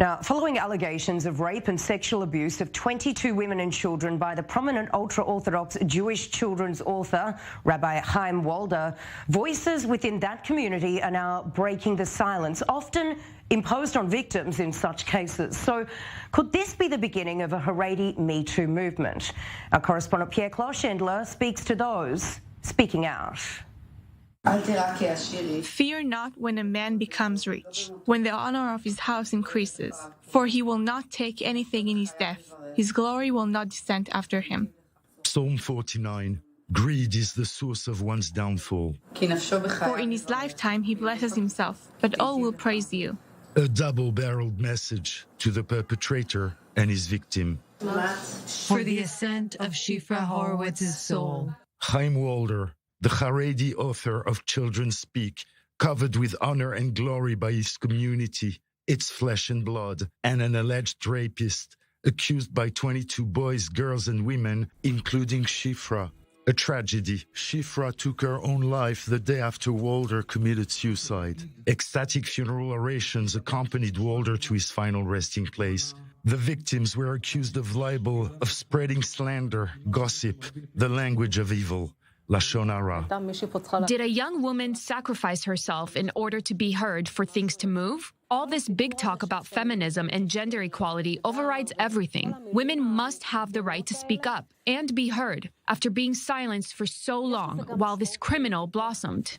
Now, following allegations of rape and sexual abuse of 22 women and children by the prominent ultra-Orthodox Jewish children's author, Rabbi Chaim Walder, voices within that community are now breaking the silence, often imposed on victims in such cases. So could this be the beginning of a haredi Me Too movement? Our correspondent Pierre Closchendler speaks to those speaking out. Fear not when a man becomes rich, when the honor of his house increases, for he will not take anything in his death. His glory will not descend after him. Psalm 49. Greed is the source of one's downfall. For in his lifetime he blesses himself, but all will praise you. A double-barreled message to the perpetrator and his victim. For the ascent of Shifra Horowitz's soul. Chaim Walder, the haredi author of Children Speak, covered with honor and glory by his community, its flesh and blood, and an alleged rapist, accused by 22 boys, girls, and women, including Shifra. A tragedy. Shifra took her own life the day after Walder committed suicide. Ecstatic funeral orations accompanied Walder to his final resting place. The victims were accused of libel, of spreading slander, gossip, the language of evil. Lashon hara. Did a young woman sacrifice herself in order to be heard for things to move? All this big talk about feminism and gender equality overrides everything. Women must have the right to speak up and be heard after being silenced for so long while this criminal blossomed.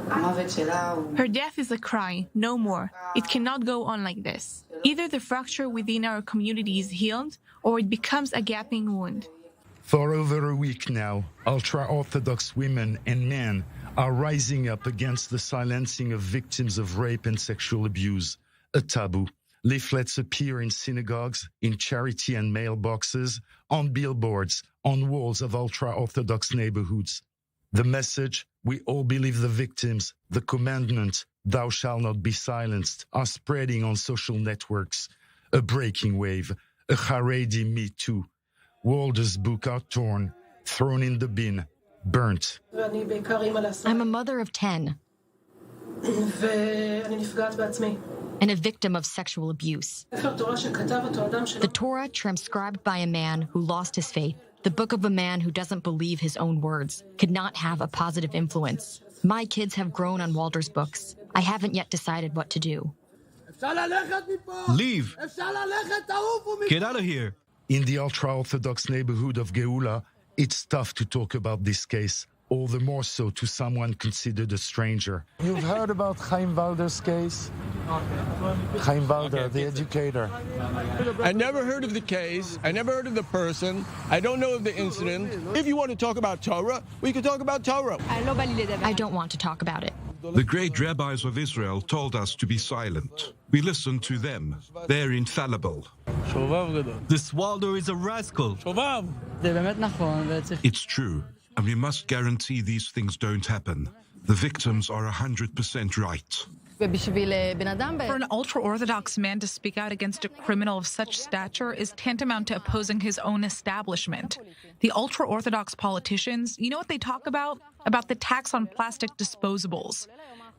Her death is a cry, no more. It cannot go on like this. Either the fracture within our community is healed, or it becomes a gaping wound. For over a week now, ultra-Orthodox women and men are rising up against the silencing of victims of rape and sexual abuse, a taboo. Leaflets appear in synagogues, in charity and mailboxes, on billboards, on walls of ultra-Orthodox neighborhoods. The message, we all believe the victims, the commandment, thou shalt not be silenced, are spreading on social networks. A breaking wave, a haredi Me Too. Walder's book are torn, thrown in the bin, burnt. I'm a mother of 10 and a victim of sexual abuse. The Torah transcribed by a man who lost his faith, the book of a man who doesn't believe his own words, could not have a positive influence. My kids have grown on Walder's books. I haven't yet decided what to do. Leave! Get out of here! In the ultra-Orthodox neighborhood of Geula, it's tough to talk about this case, all the more so to someone considered a stranger. You've heard about Chaim Walder's case? Chaim Walder, the educator. I never heard of the case. I never heard of the person. I don't know of the incident. If you want to talk about Torah, we can talk about Torah. I don't want to talk about it. The great rabbis of Israel told us to be silent. We listened to them. They're infallible. This Walder is a rascal. It's true, and we must guarantee these things don't happen. The victims are 100% right. For an ultra-Orthodox man to speak out against a criminal of such stature is tantamount to opposing his own establishment. The ultra-Orthodox politicians, you know what they talk about? About the tax on plastic disposables.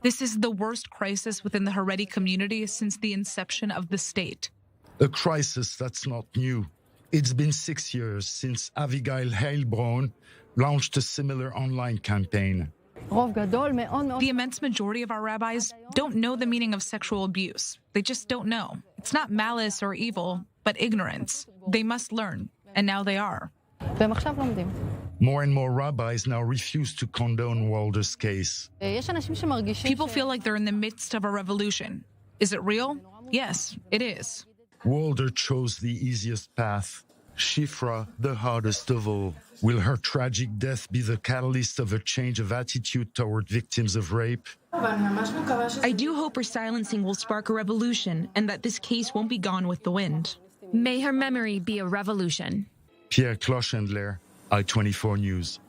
This is the worst crisis within the haredi community since the inception of the state. A crisis that's not new. It's been 6 years since Avigail Heilbronn launched a similar online campaign. The immense majority of our rabbis don't know the meaning of sexual abuse. They just don't know. It's not malice or evil, but ignorance. They must learn, and now they are. More and more rabbis now refuse to condone Walder's case. People feel like they're in the midst of a revolution. Is it real? Yes, it is. Walder chose the easiest path. Shifra, the hardest of all. Will her tragic death be the catalyst of a change of attitude toward victims of rape? I do hope her silencing will spark a revolution and that this case won't be gone with the wind. May her memory be a revolution. Pierre Closchendler, I-24 News.